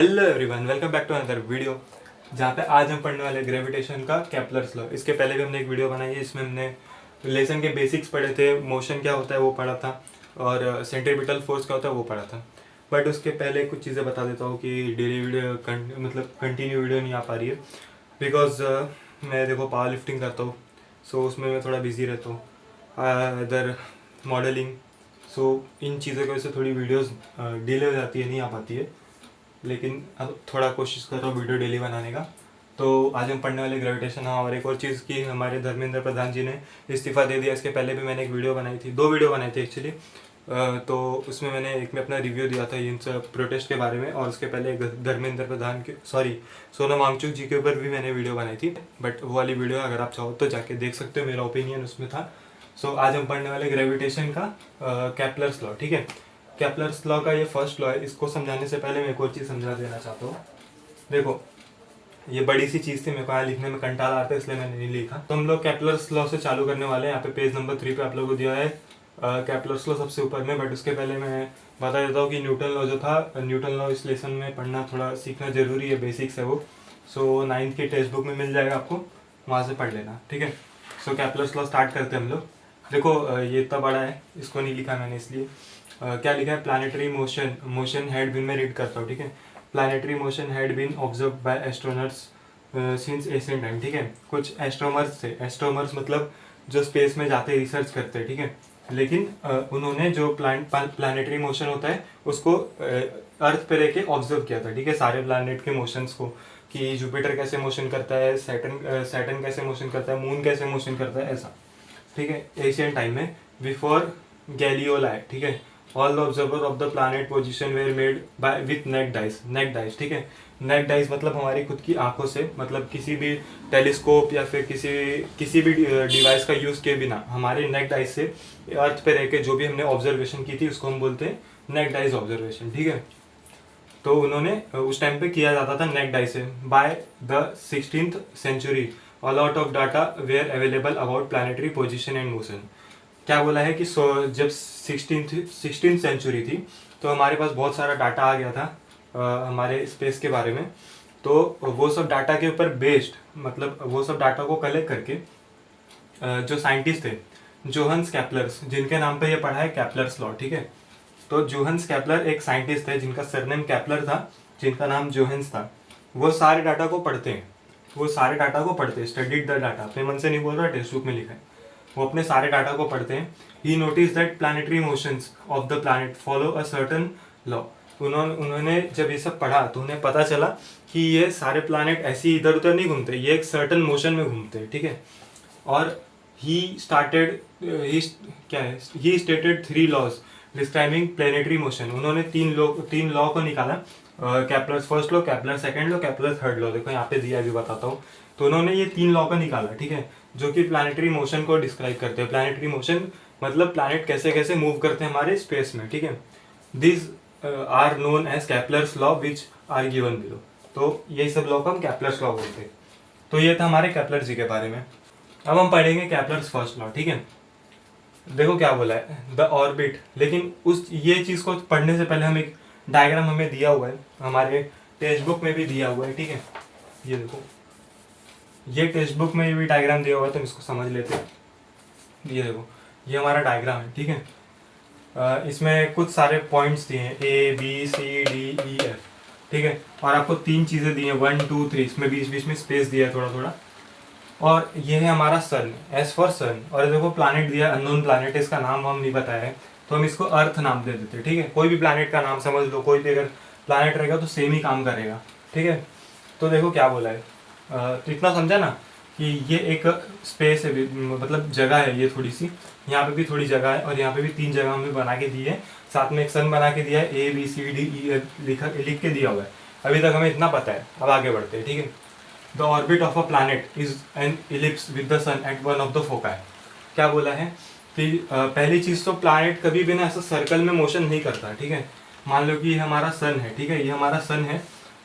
Hello everyone, welcome back to another video. जहाँ पे आज हम पढ़ने वाले ग्रेविटेशन का केप्लर्स लॉ। इसके पहले भी हमने एक वीडियो बनाई है, इसमें हमने रिलेशन के बेसिक्स पढ़े थे, मोशन क्या होता है वो पढ़ा था और सेंट्रीपिटल फोर्स क्या होता है वो पढ़ा था। बट उसके पहले कुछ चीज़ें बता देता हूँ कि डेली वीडियो मतलब कंटिन्यू वीडियो नहीं आ पा रही है बिकॉज मैं देखो पावर लिफ्टिंग करता हूँ, सो उसमें मैं थोड़ा बिजी रहता हूँ, इधर मॉडलिंग, सो इन चीज़ों की वजह से थोड़ी वीडियोज़ डिले हो जाती है, नहीं आ पाती है। लेकिन अब थोड़ा कोशिश कर रहा हूँ वीडियो डेली बनाने का। तो आज हम पढ़ने वाले ग्रेविटेशन। हाँ, और एक और चीज़ की हमारे धर्मेंद्र प्रधान जी ने इस्तीफ़ा दे दिया। इसके पहले भी मैंने एक वीडियो बनाई थी, 2 वीडियो बनाई थी एक्चुअली। तो उसमें मैंने एक में अपना रिव्यू दिया था इन सब प्रोटेस्ट के बारे में, और उसके पहले धर्मेंद्र प्रधान के सोनम वांगचुक जी के ऊपर भी मैंने वीडियो बनाई थी। बट वो वाली वीडियो अगर आप चाहो तो जाके देख सकते हो, मेरा ओपिनियन उसमें था। सो आज हम पढ़ने वाले ग्रेविटेशन का केप्लर्स लॉ। ठीक है, केप्लर्स लॉ का ये फर्स्ट लॉ है। इसको समझाने से पहले मैं एक और चीज़ समझा देना चाहता हूँ। देखो, ये बड़ी सी चीज़ थी, मेरे को यहाँ लिखने में कंटाल आता है इसलिए मैंने नहीं लिखा। तो हम लोग केप्लर्स लॉ से चालू करने वाले हैं। यहाँ पे पेज नंबर 3 पे आप लोगों को दिया है केप्लर्स लॉ सबसे ऊपर में। बट उसके पहले मैं बता देता हूँ कि न्यूटन लॉ जो था, न्यूटन लॉ इस लेसन में पढ़ना थोड़ा सीखना जरूरी है, बेसिक्स है वो। सो 9th की टेक्स्ट बुक में मिल जाएगा आपको, वहाँ से पढ़ लेना। ठीक है, सो केप्लर्स लॉ स्टार्ट करते हैं हम लोग। देखो, ये इतना बड़ा है, इसको नहीं लिखा मैंने इसलिए। क्या लिखा है, प्लानिटरी मोशन हैड बीन, मैं रीड करता हूँ। ठीक है, planetary motion had been observe by astronauts since Asian time. ठीक है, कुछ एस्ट्रोमर्स थे, एस्ट्रोमर्स मतलब जो स्पेस में जाते रिसर्च करते हैं। ठीक है, लेकिन उन्होंने जो प्लानिटरी मोशन होता है उसको अर्थ पे रह के ऑब्जर्व किया था। ठीक है, सारे प्लानिट के मोशंस को, कि जुपिटर कैसे मोशन करता है, सैटर्न कैसे मोशन करता है, मून कैसे मोशन करता है, ऐसा। ठीक है, एशियन टाइम में, बिफोर गैलियो लाए। ठीक है, all the observer of the planet position were made by with neck dice. Neck dice, ठीक है, नेक डाइस मतलब हमारी खुद की आंखों से, मतलब किसी भी टेलीस्कोप या फिर किसी भी डिवाइस का यूज़ किए बिना हमारे नेक डाइस से अर्थ पे रह के जो भी हमने ऑब्जर्वेशन की थी उसको हम बोलते हैं नेक डाइस ऑब्जर्वेशन। ठीक है, तो उन्होंने उस टाइम पे किया जाता था नेक डाइस से। By the 16th century a lot of data were available about planetary position and motion. क्या बोला है कि जब 16th सेंचुरी थी तो हमारे पास बहुत सारा डाटा आ गया था हमारे स्पेस के बारे में। तो वो सब डाटा के ऊपर बेस्ड, मतलब वो सब डाटा को कलेक्ट करके जो साइंटिस्ट थे, जोहन्स कैप्लर्स, जिनके नाम पे ये पढ़ा है केप्लर्स लॉ। ठीक है, तो जोहन्स कैप्लर एक साइंटिस्ट थे जिनका सरनेम कैप्लर था, जिनका नाम जोहन्स था। वो सारे डाटा को पढ़ते हैं, स्टडीड द डाटा। अपने मन से नहीं बोल रहा, टेक्स्ट बुक में लिखा है। वो अपने सारे डाटा को पढ़ते हैं। He notice that planetary motions of the planet follow a certain law. उन्होंने जब ये सब पढ़ा तो उन्हें पता चला कि ये सारे प्लानिट ऐसे ही इधर उधर नहीं घूमते, ये एक सर्टन मोशन में घूमते हैं। ठीक है, और he stated 3 laws describing planetary motion. उन्होंने तीन लॉ को निकाला, Kepler first law, Kepler second law, Kepler third law. देखो यहाँ पे दिया, अभी बताता हूँ। तो उन्होंने ये 3 लॉ को निकाला। ठीक है, जो कि प्लानिटरी मोशन को डिस्क्राइब करते हैं। प्लानिटरी मोशन मतलब प्लानिट कैसे कैसे मूव करते हैं हमारे स्पेस में। ठीक है, this are known as Kepler's law which are given below. तो यही सब लॉ को हम केप्लर्स लॉ बोलते हैं। तो ये था हमारे केप्लर जी के बारे में। अब हम पढ़ेंगे केप्लर्स फर्स्ट लॉ। ठीक है, देखो क्या बोला है, द ऑर्बिट। लेकिन ये चीज़ को पढ़ने से पहले हम एक डायग्राम हमें दिया हुआ है, हमारे टेक्स्ट बुक में भी दिया हुआ है। ठीक है, ये देखो, ये टेक्स्ट बुक में भी डायग्राम दिया हुआ है, तो हम इसको समझ लेते हैं। ये देखो, ये हमारा डायग्राम है। ठीक है, इसमें कुछ सारे पॉइंट्स दिए हैं, A B C D E F। ठीक है, और आपको 3 चीज़ें दी हैं, 1 2 3। इसमें बीच बीच में स्पेस दिया है थोड़ा थोड़ा। और ये है हमारा सन, एस फॉर सन। और देखो प्लानिट दिया, अननोन प्लानिट, इसका नाम हम नहीं बताया है, तो हम इसको अर्थ नाम दे देते हैं। ठीक है, कोई भी प्लानिट का नाम समझ लो, कोई भी अगर प्लानिट रहेगा तो सेम ही काम करेगा। ठीक है, तो देखो क्या बोला है, तो इतना समझा ना कि ये एक स्पेस है, मतलब जगह है ये थोड़ी सी। यहाँ पे भी थोड़ी जगह है, और यहाँ पे भी 3 जगह हमें बना के दी है। साथ में एक सन बना के दिया है, A B C D E F लिख के दिया हुआ है। अभी तक हमें इतना पता है, अब आगे बढ़ते हैं। ठीक है, the orbit of a planet is an ellipse with the sun at one of the foci. क्या बोला है कि पहली चीज़ तो प्लानिट कभी भी ना ऐसा सर्कल में मोशन नहीं करता। ठीक है, मान लो कि ये हमारा सन है। ठीक है, ये हमारा सन है,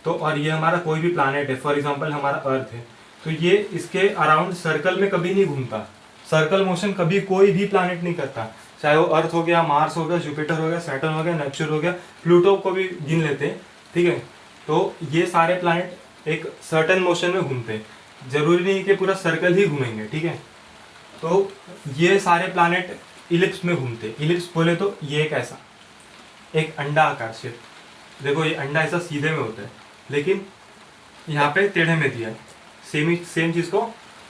तो और ये हमारा कोई भी प्लानिट है, फॉर एग्जांपल हमारा अर्थ है, तो ये इसके अराउंड सर्कल में कभी नहीं घूमता। सर्कल मोशन कभी कोई भी प्लानिट नहीं करता, चाहे वो अर्थ हो गया, मार्स हो गया, जुपिटर हो गया, सैटर्न हो गया, नेपच्यून हो गया, प्लूटो को भी गिन लेते हैं। ठीक है, तो ये सारे प्लैनेट एक सर्टेन मोशन में घूमते हैं, जरूरी नहीं कि पूरा सर्कल ही घूमेंगे, ठीक है। तो ये सारे प्लैनेट इलिप्स में घूमते हैं। इलिप्स बोले तो ये एक ऐसा एक अंडा आकार शेप, देखो ये अंडा ऐसा सीधे में होता है, लेकिन यहाँ पे टेढ़े में दिया है, सेम चीज़ को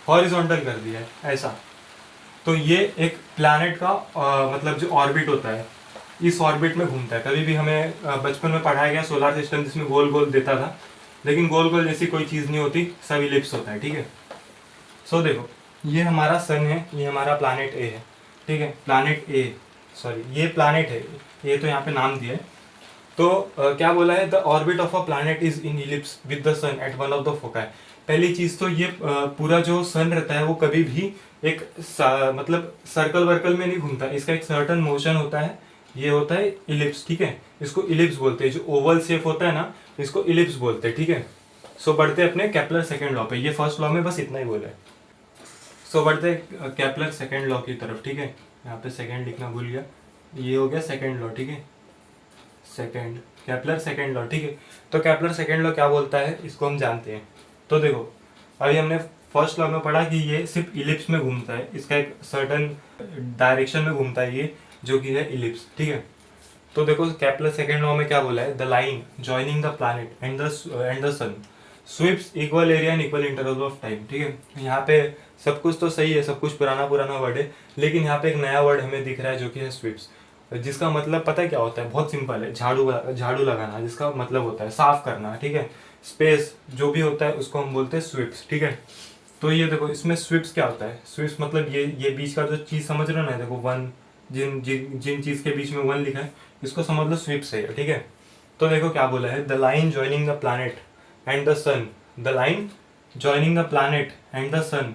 हॉरिजॉन्टल कर दिया है ऐसा। तो ये एक प्लैनेट का मतलब जो ऑर्बिट होता है, इस ऑर्बिट में घूमता है। कभी भी हमें बचपन में पढ़ाया गया सोलर सिस्टम जिसमें गोल गोल देता था, लेकिन गोल गोल जैसी कोई चीज़ नहीं होती, सब इलिप्स होता है, ठीक है। सो देखो ये हमारा सन है, ये हमारा प्लैनेट ए है, ठीक है। प्लैनेट ए, सॉरी ये प्लैनेट है, ये तो यहाँ पे नाम दिया है। तो क्या बोला है, the orbit of a planet is in ellipse with the sun at one of the foci. पहली चीज तो ये पूरा जो सन रहता है वो कभी भी एक मतलब सर्कल वर्कल में नहीं घूमता, इसका एक सर्टन मोशन होता है, ये होता है इलिप्स, ठीक है। इसको इलिप्स बोलते हैं, जो ओवल शेप होता है ना इसको इलिप्स बोलते हैं, ठीक है। सो बढ़ते अपने केपलर सेकेंड लॉ पे, ये फर्स्ट लॉ में बस इतना ही बोला है। सो बढ़ते केपलर सेकेंड लॉ की तरफ, ठीक है। यहाँ पे सेकेंड लिखना भूल गया, ये हो गया सेकेंड लॉ, ठीक है। सेकेंड केपलर सेकेंड लॉ, ठीक है। तो केपलर सेकेंड लॉ क्या बोलता है इसको हम जानते हैं। तो देखो अभी हमने फर्स्ट लॉ में पढ़ा कि ये सिर्फ इलिप्स में घूमता है, इसका एक सर्टन डायरेक्शन में घूमता है ये, जो कि है इलिप्स, ठीक है। तो देखो केपलर सेकेंड लॉ में क्या बोला है, the line joining the planet and the sun sweeps equal area and equal interval of time, ठीक है। यहाँ पे सब कुछ तो सही है, सब कुछ पुराना पुराना वर्ड है, लेकिन यहाँ पे एक नया वर्ड हमें दिख रहा है जो कि है स्वीप्स, जिसका मतलब पता है क्या होता है, बहुत सिंपल है, झाड़ू लगाना, जिसका मतलब होता है साफ करना, ठीक है। स्पेस जो भी होता है उसको हम बोलते हैं स्वीप्स, ठीक है। तो ये देखो इसमें स्वीप्स क्या होता है, स्वीप्स मतलब ये बीच का जो चीज समझ रहे हो ना, देखो वन, जिन जिन जिन चीज के बीच में वन लिखा है इसको समझ लो स्वीप्स है, ठीक है। तो देखो क्या बोला है, the line joining the planet and the sun, the line joining the planet and the sun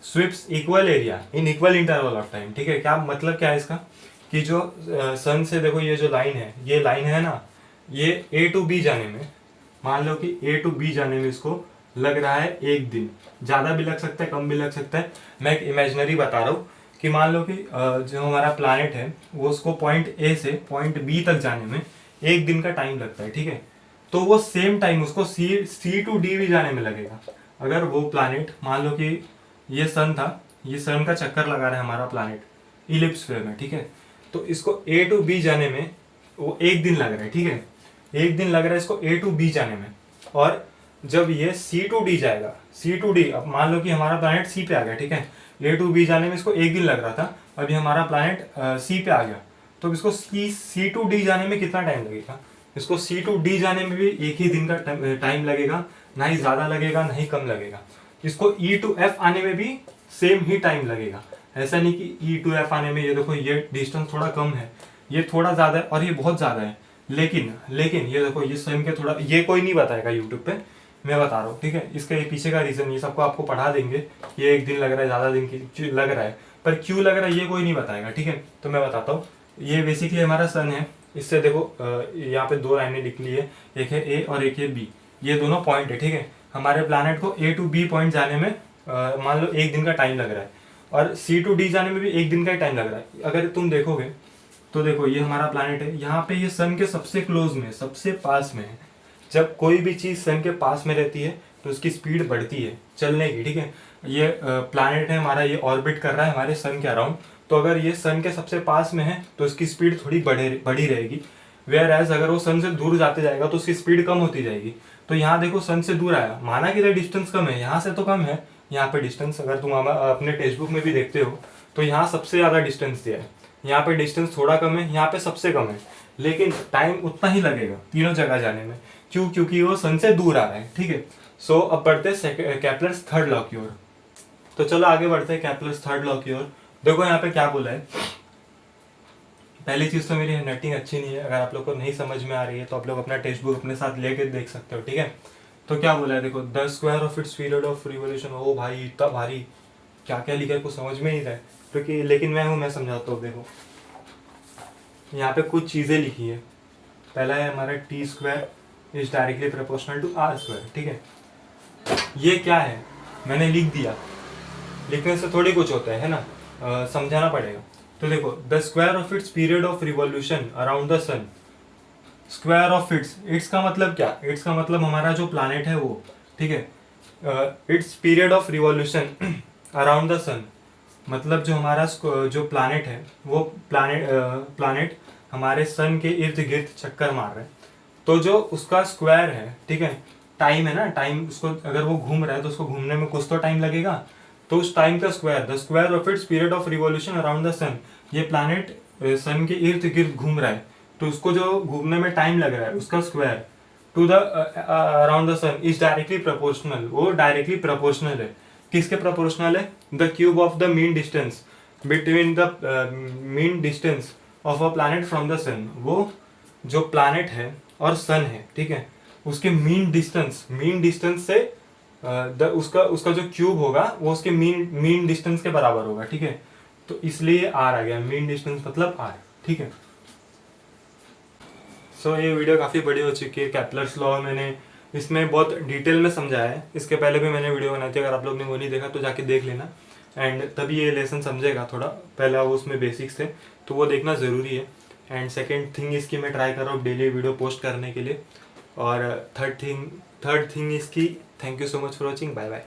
sweeps equal area in equal interval of time, ठीक है। क्या मतलब क्या है इसका, कि जो सन से देखो ये जो लाइन है, ये लाइन है ना, ये ए टू बी जाने में, मान लो कि ए टू बी जाने में इसको लग रहा है एक दिन, ज़्यादा भी लग सकता है कम भी लग सकता है। मैं एक इमेजिनरी बता रहा हूँ कि मान लो कि जो हमारा प्लैनेट है वो उसको पॉइंट ए से पॉइंट बी तक जाने में एक दिन का टाइम लगता है, ठीक है। तो वो सेम टाइम उसको सी टू डी भी जाने में लगेगा। अगर वो प्लैनेट मान लो कि ये सन था, ये सन का चक्कर लगा रहा है हमारा प्लैनेट इलिप्स वे में, ठीक है। तो इसको ए टू बी जाने में वो एक दिन लग रहा है, ठीक है। एक दिन लग रहा है इसको ए टू बी जाने में, और जब ये सी टू डी जाएगा, सी टू डी, अब मान लो कि हमारा प्लैनेट सी पे आ गया, ठीक है। ए टू बी जाने में इसको एक दिन लग रहा था, अभी हमारा प्लैनेट सी पे आ गया, तो इसको सी टू डी जाने में कितना टाइम लगेगा, इसको सी टू डी जाने में भी एक ही दिन का टाइम लगेगा, ना ही ज़्यादा लगेगा ना ही कम लगेगा। इसको ई टू एफ आने में भी सेम ही टाइम लगेगा। ऐसा नहीं कि ई टू एफ आने में ये देखो ये डिस्टेंस थोड़ा कम है, ये थोड़ा ज़्यादा है और ये बहुत ज़्यादा है, लेकिन ये देखो ये सन के थोड़ा, ये कोई नहीं बताएगा यूट्यूब पे, मैं बता रहा हूँ, ठीक है। इसके पीछे का रीज़न ये सबको आपको पढ़ा देंगे, ये एक दिन लग रहा है, ज़्यादा दिन की लग रहा है, पर क्यों लग रहा है ये कोई नहीं बताएगा, ठीक है। तो मैं बताता हूँ, ये बेसिकली हमारा सन है, इससे देखो यहाँ पे दो लाइनें निकली है, एक है ए और एक है बी, ये दोनों पॉइंट है, ठीक है। हमारे प्लैनेट को ए टू बी पॉइंट जाने में मान लो एक दिन का टाइम लग रहा है, और सी टू डी जाने में भी एक दिन का ही टाइम लग रहा है। अगर तुम देखोगे तो देखो ये हमारा प्लैनेट है, यहाँ पे ये सन के सबसे क्लोज में, सबसे पास में है। जब कोई भी चीज़ सन के पास में रहती है तो उसकी स्पीड बढ़ती है चलने की, ठीक है। ये प्लैनेट है हमारा, ये ऑर्बिट कर रहा है हमारे सन के अराउंड, तो अगर ये सन के सबसे पास में है तो इसकी स्पीड थोड़ी बढ़ी रहेगी। वेयर एज अगर वो सन से दूर जाते जाएगा तो उसकी स्पीड कम होती जाएगी। तो यहाँ देखो सन से दूर आया, माना कि इधर डिस्टेंस कम है, यहाँ से तो कम है, यहाँ पे डिस्टेंस अगर तुम अपने टेक्स्ट बुक में भी देखते हो तो यहाँ सबसे ज़्यादा डिस्टेंस दिया है, यहाँ पे डिस्टेंस थोड़ा कम है, यहाँ पे सबसे कम है, लेकिन टाइम उतना ही लगेगा तीनों जगह जाने में। क्यों? क्योंकि वो सन से दूर आ रहा है, ठीक है। सो अब बढ़ते हैं केपलर्स थर्ड लॉ की ओर। तो चलो आगे बढ़ते हैं केपलर्स थर्ड लॉ की ओर। देखो यहाँ पे क्या बोला है। पहली चीज तो मेरी हैंडराइटिंग अच्छी नहीं है, अगर आप लोग को नहीं समझ में आ रही है तो आप लोग अपना टेक्स्ट बुक अपने साथ लेके देख सकते हो, ठीक है। तो क्या बोला है देखो, the square of its period of revolution. ओ भाई इतना भारी, क्या क्या लिखा है कुछ समझ में नहीं रहा है, क्योंकि लेकिन मैं समझाता हूँ। देखो यहाँ पे कुछ चीज़ें लिखी है। पहला है हमारा T square is directly proportional to R square, ठीक है। ये क्या है मैंने लिख दिया, लिखने से थोड़ी कुछ होता है ना, समझाना पड़ेगा। तो देखो the square of its period of revolution around the sun square of its का मतलब क्या, इट्स का मतलब हमारा जो प्लानेट है वो, ठीक है, its period of revolution around the sun, मतलब जो हमारा जो प्लानेट है वो प्लानेट हमारे सन के इर्द गिर्द चक्कर मार रहे हैं, तो जो उसका स्क्वायर है, ठीक है, टाइम है ना, टाइम, उसको अगर वो घूम रहा है तो उसको घूमने में कुछ तो टाइम लगेगा, तो उस टाइम का square, the square of its period of revolution around the sun, ये प्लानेट सन के इर्द गिर्द घूम रहा है, तो उसको जो घूमने में टाइम लग रहा है उसका square to the around the sun is directly proportional, वो डायरेक्टली प्रोपोर्शनल है, किसके प्रोपोर्शनल है, the cube of the mean distance between the mean distance of a planet from the sun, वो जो प्लैनेट है और सन है, ठीक है, उसके मीन डिस्टेंस से उसका उसका जो क्यूब होगा वो उसके मीन डिस्टेंस के बराबर होगा, ठीक है, तो इसलिए आर आ गया, मीन डिस्टेंस मतलब आर, ठीक है। सो ये वीडियो काफ़ी बड़ी हो चुकी है, केपलर्स लॉ मैंने इसमें बहुत डिटेल में समझाया है, इसके पहले भी मैंने वीडियो बनाई थी, अगर आप लोग ने वो नहीं देखा तो जाके देख लेना, एंड तभी ये लेसन समझेगा थोड़ा, पहला वो उसमें बेसिक्स थे तो वो देखना ज़रूरी है। एंड सेकेंड थिंग इसकी मैं ट्राई कर रहा हूँ डेली वीडियो पोस्ट करने के लिए, और थर्ड थिंग इसकी, thank you so much for watching, bye bye.